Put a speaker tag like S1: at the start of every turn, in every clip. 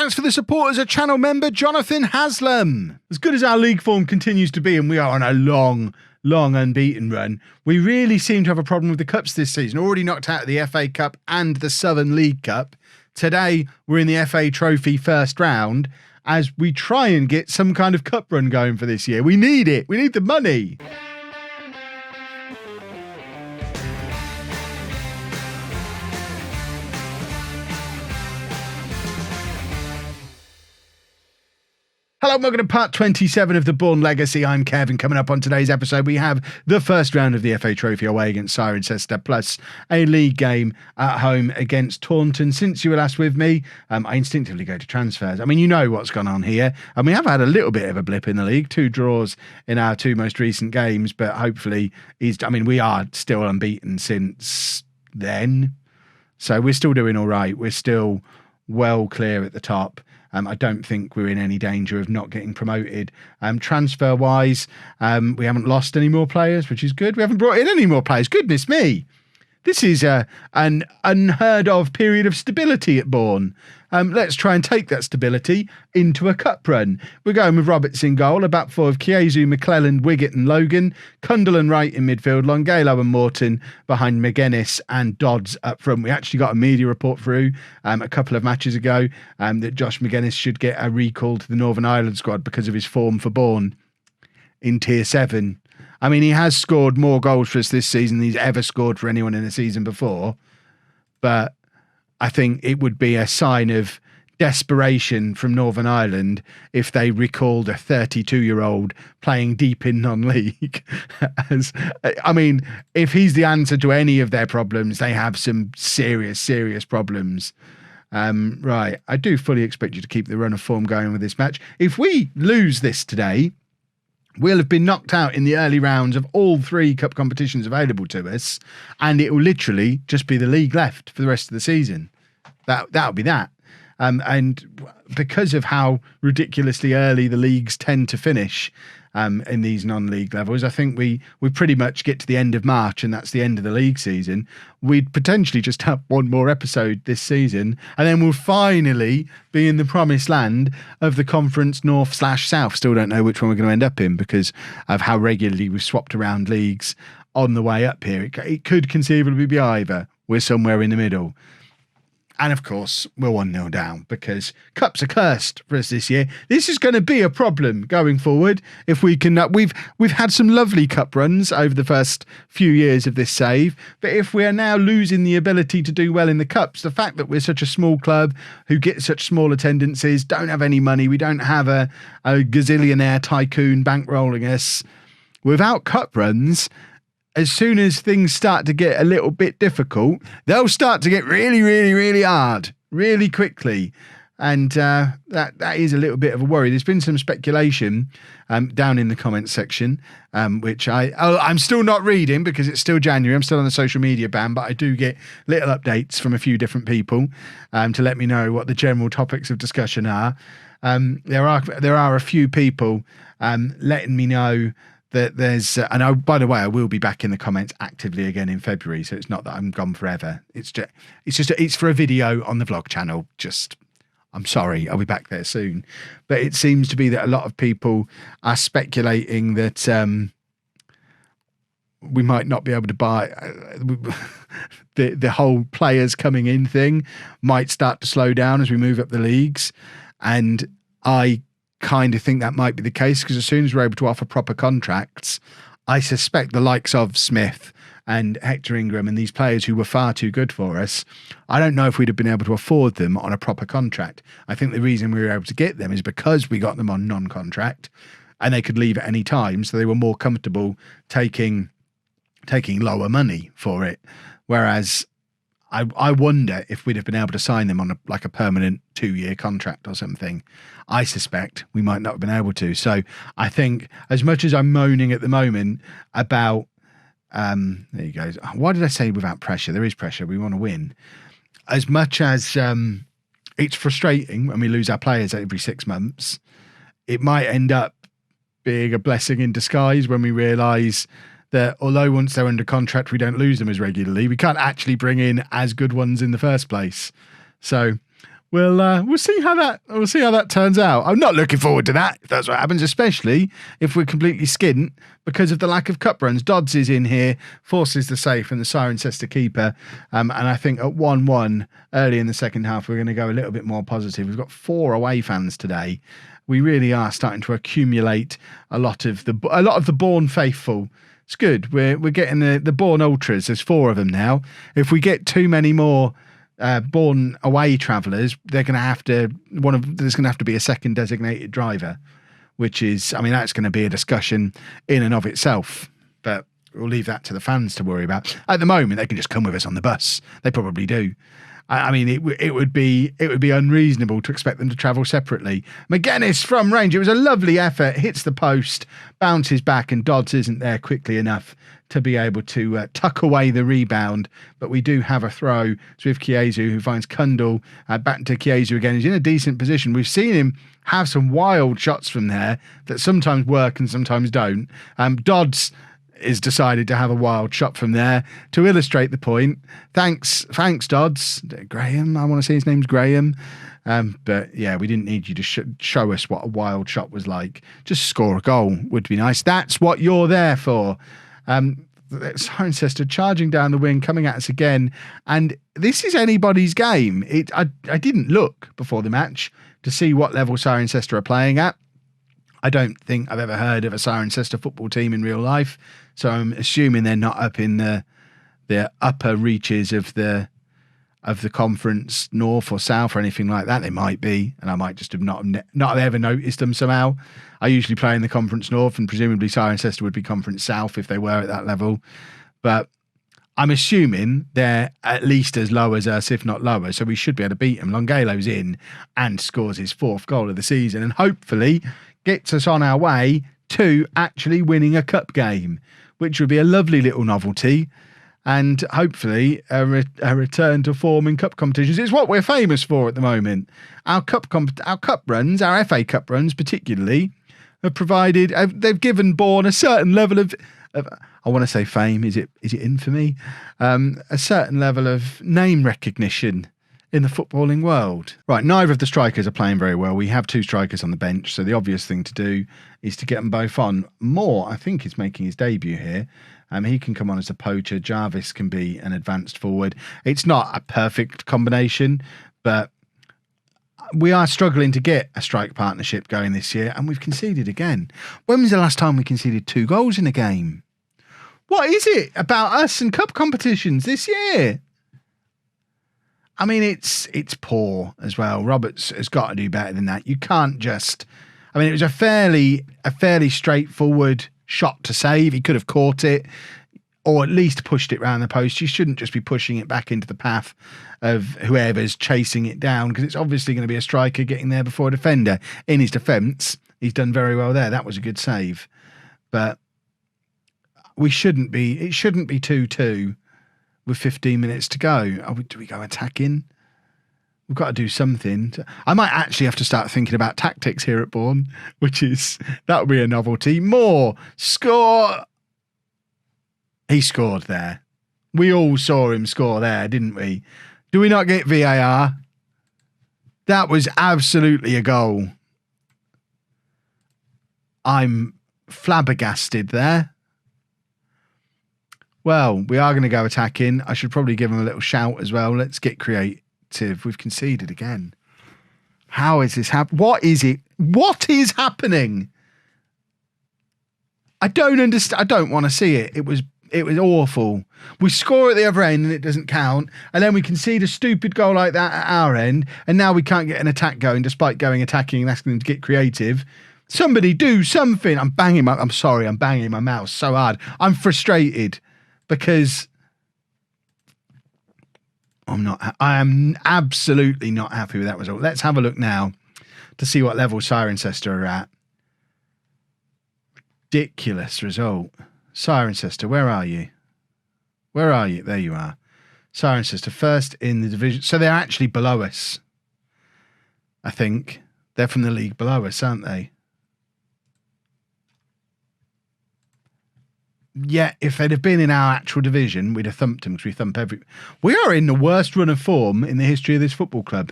S1: Thanks for the support as a channel member, Jonathan Haslam. As good as our league form continues to be, and we are on a long unbeaten run, we really seem to have a problem with the cups this season. Already knocked out of the FA Cup and the Southern League Cup. Today, we're in the FA Trophy first round as we try and get some kind of cup run going for this year. We need it. We need the money. Hello and welcome to part 27 of the Bourne Legacy. I'm Kev, and coming up on today's episode, we have the first round of the FA Trophy away against Cirencester, plus a league game at home against Taunton. Since you were last with me, I instinctively go to transfers. I mean, you know what's gone on here. And we have had a little bit of a blip in the league, 2 draws in our 2 most recent games, but hopefully, we are still unbeaten since then. So we're still doing all right. We're still well clear at the top. I don't think we're in any danger of not getting promoted. Transfer-wise, we haven't lost any more players, which is good. We haven't brought in any more players. Goodness me. This is an unheard of period of stability at Bourne. Let's try and take that stability into a cup run. We're going with Roberts in goal, a back four of Kiezu, McClelland, Wiggett and Logan, Cundle and Wright in midfield, Longalo and Morton behind McGuinness and Dodds up front. We actually got a media report through a couple of matches ago that Josh McGuinness should get a recall to the Northern Ireland squad because of his form for Bourne in Tier 7. I mean, he has scored more goals for us this season than he's ever scored for anyone in a season before. But I think it would be a sign of desperation from Northern Ireland if they recalled a 32-year-old playing deep in non-league. If he's the answer to any of their problems, they have some serious problems. Right, I do fully expect you to keep the run of form going with this match. If we lose this today, we'll have been knocked out in the early rounds of all 3 cup competitions available to us, and it will literally just be the league left for the rest of the season. That'll be that. And because of how ridiculously early the leagues tend to finish in these non-league levels, I think we pretty much get to the end of March and that's the end of the league season. We'd potentially just have one more episode this season, and then we'll finally be in the promised land of the Conference North/South. Still don't know which one we're going to end up in because of how regularly we've swapped around leagues on the way up here. It could conceivably be either. We're somewhere in the middle. And of course, we're 1-0 down because cups are cursed for us this year. This is going to be a problem going forward. If we can, we've had some lovely cup runs over the first few years of this save, but if we are now losing the ability to do well in the cups, the fact that we're such a small club who get such small attendances, don't have any money, we don't have a gazillionaire tycoon bankrolling us, without cup runs, as soon as things start to get a little bit difficult, they'll start to get really hard, really quickly. And that is a little bit of a worry. There's been some speculation down in the comments section, which I'm still not reading because it's still January. I'm still on the social media ban, but I do get little updates from a few different people to let me know what the general topics of discussion are. There are a few people letting me know that there's, by the way, I will be back in the comments actively again in February, so it's not that I'm gone forever. It's for a video on the vlog channel. I'm sorry, I'll be back there soon. But it seems to be that a lot of people are speculating that we might not be able to buy the whole players coming in thing might start to slow down as we move up the leagues, and I kind of think that might be the case because as soon as we're able to offer proper contracts, I suspect the likes of Smith and Hector Ingram and these players who were far too good for us, I don't know if we'd have been able to afford them on a proper contract. I think the reason we were able to get them is because we got them on non-contract and they could leave at any time, so they were more comfortable taking lower money for it. Whereas I wonder if we'd have been able to sign them on a permanent 2-year contract or something. I suspect we might not have been able to. So I think as much as I'm moaning at the moment about, there you go. Why did I say without pressure? There is pressure. We want to win. As much as it's frustrating when we lose our players every 6 months, it might end up being a blessing in disguise when we realise that although once they're under contract, we don't lose them as regularly, we can't actually bring in as good ones in the first place. So we'll see how that turns out. I'm not looking forward to that if that's what happens, especially if we're completely skint because of the lack of cup runs. Dodds is in here, forces the save from the Cirencester keeper, and I think at 1-1 early in the second half we're going to go a little bit more positive. We've got 4 away fans today. We really are starting to accumulate a lot of the Bourne faithful. It's good. We're getting the Bourne ultras. There's 4 of them now. If we get too many more Bourne away travellers, there's going to have to be a second designated driver, which is, that's going to be a discussion in and of itself. But we'll leave that to the fans to worry about. At the moment, they can just come with us on the bus. They probably do. It would be unreasonable to expect them to travel separately. McGuinness from range. It was a lovely effort. Hits the post, bounces back, and Dodds isn't there quickly enough to be able to tuck away the rebound. But we do have a throw. It's with Chiesa, who finds Kundal. Back to Chiesa again. He's in a decent position. We've seen him have some wild shots from there that sometimes work and sometimes don't. Dodds is decided to have a wild shot from there to illustrate the point. Thanks, Dodds. Graham, I want to say his name's Graham. But yeah, we didn't need you to show us what a wild shot was like. Just score a goal would be nice. That's what you're there for. Cirencester charging down the wing, coming at us again. And this is anybody's game. I didn't look before the match to see what level Cirencester are playing at. I don't think I've ever heard of a Cirencester football team in real life, so I'm assuming they're not up in the upper reaches of the conference, north or south or anything like that. They might be, and I might just have not have ever noticed them somehow. I usually play in the conference north, and presumably Cirencester would be conference south if they were at that level. But I'm assuming they're at least as low as us, if not lower, so we should be able to beat them. Longelo's in and scores his 4th goal of the season, and hopefully gets us on our way to actually winning a cup game, which would be a lovely little novelty, and hopefully a return to form in cup competitions. It's what we're famous for at the moment. Our cup runs, our FA Cup runs particularly, have provided. They've given Bourne a certain level of I want to say fame. Is it infamy? A certain level of name recognition in the footballing world. Right, neither of the strikers are playing very well. We have 2 strikers on the bench, so the obvious thing to do is to get them both on. Moore, I think, is making his debut here. He can come on as a poacher. Jarvis can be an advanced forward. It's not a perfect combination, but we are struggling to get a strike partnership going this year, and we've conceded again. When was the last time we conceded 2 goals in a game? What is it about us and cup competitions this year? It's poor as well. Roberts has got to do better than that. You can't just... it was a fairly straightforward shot to save. He could have caught it or at least pushed it round the post. You shouldn't just be pushing it back into the path of whoever's chasing it down, because it's obviously going to be a striker getting there before a defender. In his defence, he's done very well there. That was a good save. But it shouldn't be 2-2. With 15 minutes to go. Do we go attacking? We've got to do something. I might actually have to start thinking about tactics here at Bourne, that would be a novelty. Moore, score. He scored there. We all saw him score there, didn't we? Do we not get VAR? That was absolutely a goal. I'm flabbergasted there. Well, we are going to go attacking. I should probably give him a little shout as well. Let's get creative. We've conceded again. How is this happening? What is it? What is happening? I don't understand. I don't want to see it. It was awful. We score at the other end and it doesn't count. And then we concede a stupid goal like that at our end. And now we can't get an attack going despite going attacking and asking them to get creative. Somebody do something. I'm banging my mouse so hard. I'm frustrated. Because I am absolutely not happy with that result. Let's have a look now to see what level Cirencester are at. Ridiculous result. Cirencester, where are you? Where are you? There you are. Cirencester, first in the division. So they're actually below us. I think. They're from the league below us, aren't they? Yeah, if they'd have been in our actual division, we'd have thumped them because we thump every... We are in the worst run of form in the history of this football club.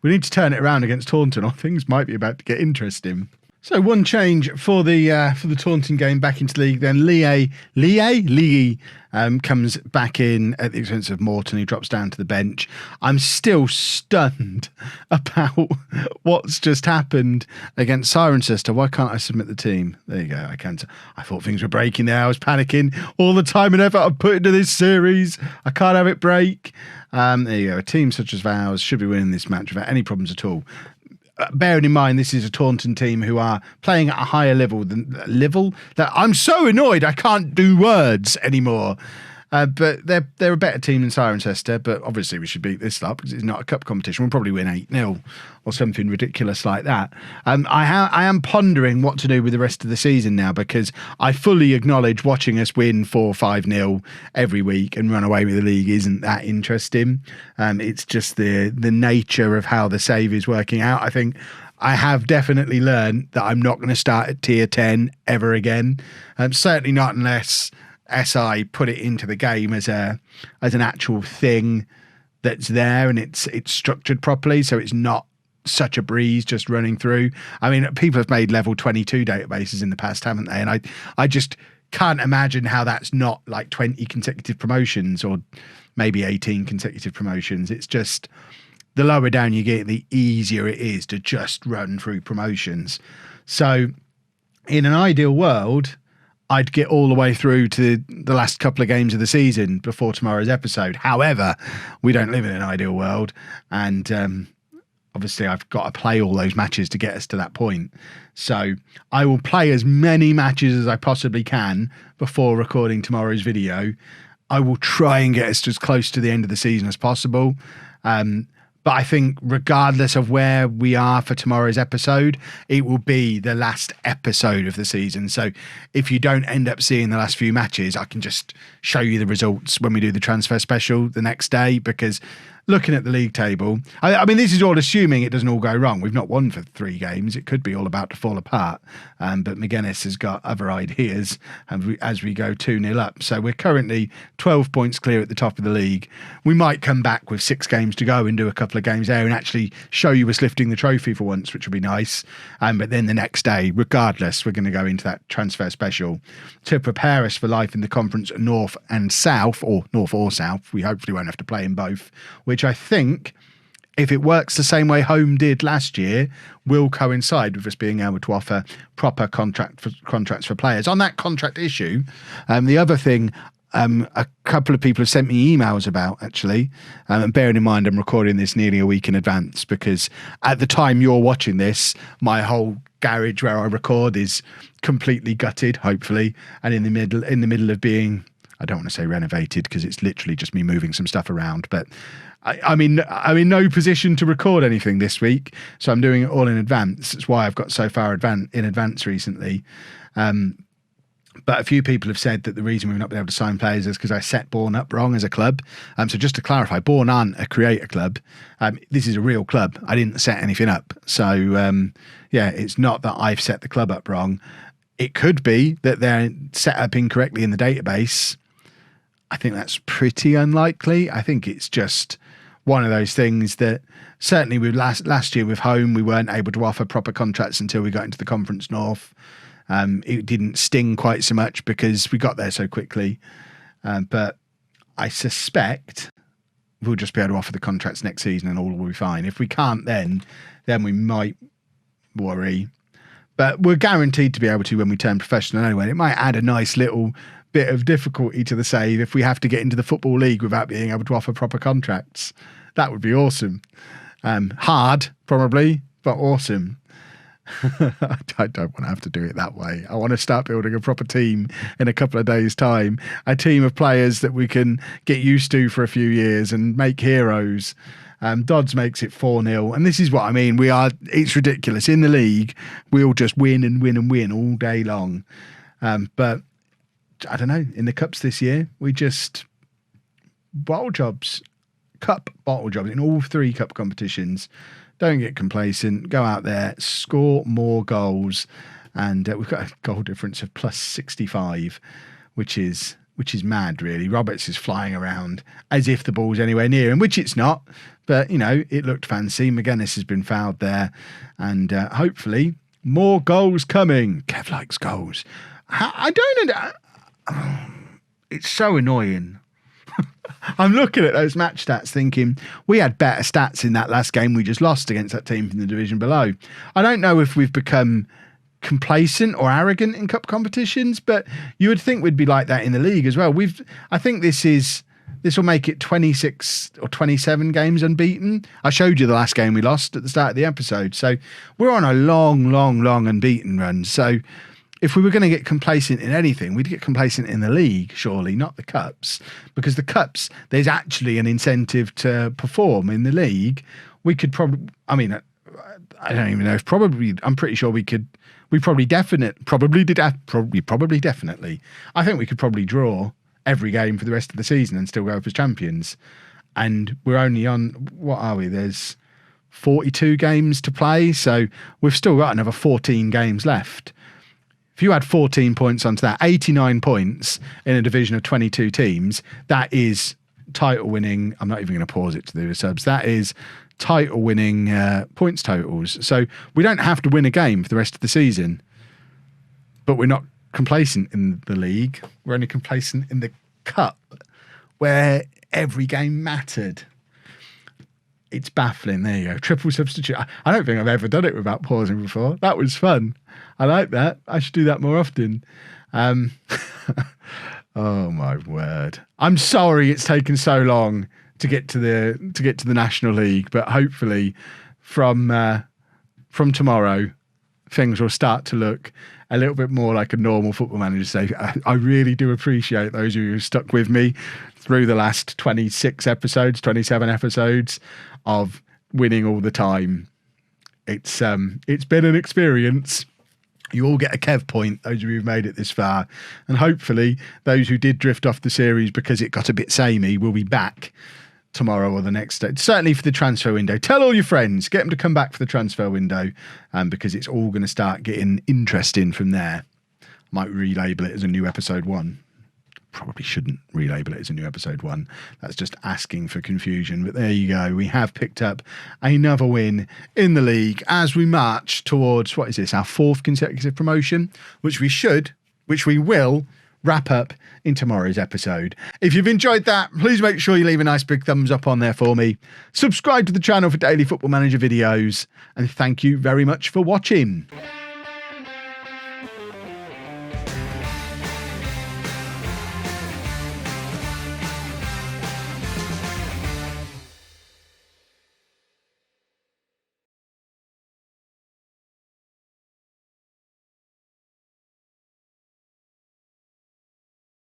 S1: We need to turn it around against Taunton, or things might be about to get interesting. So one change for the Taunton game back into league. Then Lee comes back in at the expense of Morton, who drops down to the bench. I'm still stunned about what's just happened against Cirencester. Why can't I submit the team? There you go. I can't. I thought things were breaking there. I was panicking all the time and effort I've put into this series. I can't have it break. There you go. A team such as ours should be winning this match without any problems at all. Bearing in mind, this is a Taunton team who are playing at a higher level that I'm so annoyed I can't do words anymore. But they're a better team than Cirencester, but obviously we should beat this up because it's not a cup competition. We'll probably win 8-0 or something ridiculous like that. I am pondering what to do with the rest of the season now, because I fully acknowledge watching us win 4-5-0 every week and run away with the league isn't that interesting. It's just the nature of how the save is working out. I think I have definitely learned that I'm not going to start at tier 10 ever again. Certainly not unless SI put it into the game as an actual thing that's there and it's structured properly, so it's not such a breeze just running through. I mean, people have made level 22 databases in the past, haven't they? And I just can't imagine how that's not like 20 consecutive promotions or maybe 18 consecutive promotions. It's just the lower down you get, the easier it is to just run through promotions. So in an ideal world, I'd get all the way through to the last couple of games of the season before tomorrow's episode. However, we don't live in an ideal world. And obviously I've got to play all those matches to get us to that point. So I will play as many matches as I possibly can before recording tomorrow's video. I will try and get us as close to the end of the season as possible. But I think regardless of where we are for tomorrow's episode, it will be the last episode of the season. So if you don't end up seeing the last few matches, I can just show you the results when we do the transfer special the next day, because looking at the league table, I mean, this is all assuming it doesn't all go wrong. We've not won for 3 games. It could be all about to fall apart. But McGuinness has got other ideas as we go 2-0 up. So we're currently 12 points clear at the top of the league. We might come back with 6 games to go and do a couple of games there and actually show you us lifting the trophy for once, which would be nice. But then the next day, regardless, we're going to go into that transfer special to prepare us for life in the conference North and South, or North or South. We hopefully won't have to play in both, which I think, if it works the same way home did last year, will coincide with us being able to offer proper contracts for players. On that contract issue, the other thing a couple of people have sent me emails about, actually, and bearing in mind I'm recording this nearly a week in advance, because at the time you're watching this, my whole garage where I record is completely gutted, hopefully, and in the middle of being, I don't want to say renovated because it's literally just me moving some stuff around, but I'm in no position to record anything this week, so I'm doing it all in advance. That's why I've got so far in advance recently. But a few people have said that the reason we've not been able to sign players is because I set Bourne up wrong as a club. So just to clarify, Bourne aren't a creator club. This is a real club. I didn't set anything up. So yeah, it's not that I've set the club up wrong. It could be that they're set up incorrectly in the database. I think that's pretty unlikely. I think it's just one of those things that certainly with last year with home, we weren't able to offer proper contracts until we got into the Conference North. It didn't sting quite so much because we got there so quickly. But I suspect we'll just be able to offer the contracts next season and all will be fine. If we can't then we might worry. But we're guaranteed to be able to when we turn professional anyway. It might add a nice little bit of difficulty to the save if we have to get into the Football League without being able to offer proper contracts. That would be awesome. Hard, probably, but awesome. I don't want to have to do it that way. I want to start building a proper team in a couple of days' time. A team of players that we can get used to for a few years and make heroes. Dodds makes it 4-0. And this is what I mean. It's ridiculous. In the league, we'll just win and win and win all day long. But I don't know. In the cups this year, we just bottle jobs. Cup bottle jobs in all 3 cup competitions. Don't get complacent. Go out there, score more goals. And we've got a goal difference of plus 65, which is which is mad, really. Roberts is flying around as if the ball's anywhere near him, which it's not. But, you know, it looked fancy. McGuinness has been fouled there. And hopefully more goals coming. Kev likes goals. I don't... It's so annoying. I'm looking at those match stats thinking we had better stats in that last game we just lost against that team from the division below. I don't know if we've become complacent or arrogant in cup competitions, but you would think we'd be like that in the league as well. I think this will make it 26 or 27 games unbeaten. I showed you the last game we lost at the start of the episode. So we're on a long unbeaten run. So if we were going to get complacent in anything, we'd get complacent in the league, surely, not the cups. Because the cups, there's actually an incentive to perform in the league. We could probably, I mean, I don't even know if probably, I'm pretty sure we could, we probably definitely, I think we could probably draw every game for the rest of the season and still go up as champions. And we're only on, what are we? There's 42 games to play. So we've still got another 14 games left. If you add 14 points onto that, 89 points in a division of 22 teams, that is title winning. I'm not even going to pause it to do the subs. That is title winning points totals. So we don't have to win a game for the rest of the season, but we're not complacent in the league. We're only complacent in the cup where every game mattered. It's baffling. There you go. Triple substitute. I don't think I've ever done it without pausing before. That was fun. I like that. I should do that more often. Oh my word. I'm sorry it's taken so long to get to the National League, but hopefully from tomorrow things will start to look a little bit more like a normal Football Manager. So I really do appreciate those of you who stuck with me through the last 26 episodes, 27 episodes of winning all the time. It's been an experience. You all get a Kev point, those of you who've made it this far. And hopefully those who did drift off the series because it got a bit samey will be back tomorrow or the next day. Certainly for the transfer window. Tell all your friends, get them to come back for the transfer window, because it's all going to start getting interesting from there. Might relabel it as a new episode 1. Probably shouldn't relabel it as a new episode 1. That's just asking for confusion. But there you go. We have picked up another win in the league as we march towards, what is this, our 4th consecutive promotion, which we will wrap up in tomorrow's episode. If you've enjoyed that, please make sure you leave a nice big thumbs up on there for me. Subscribe to the channel for daily Football Manager videos, and thank you very much for watching.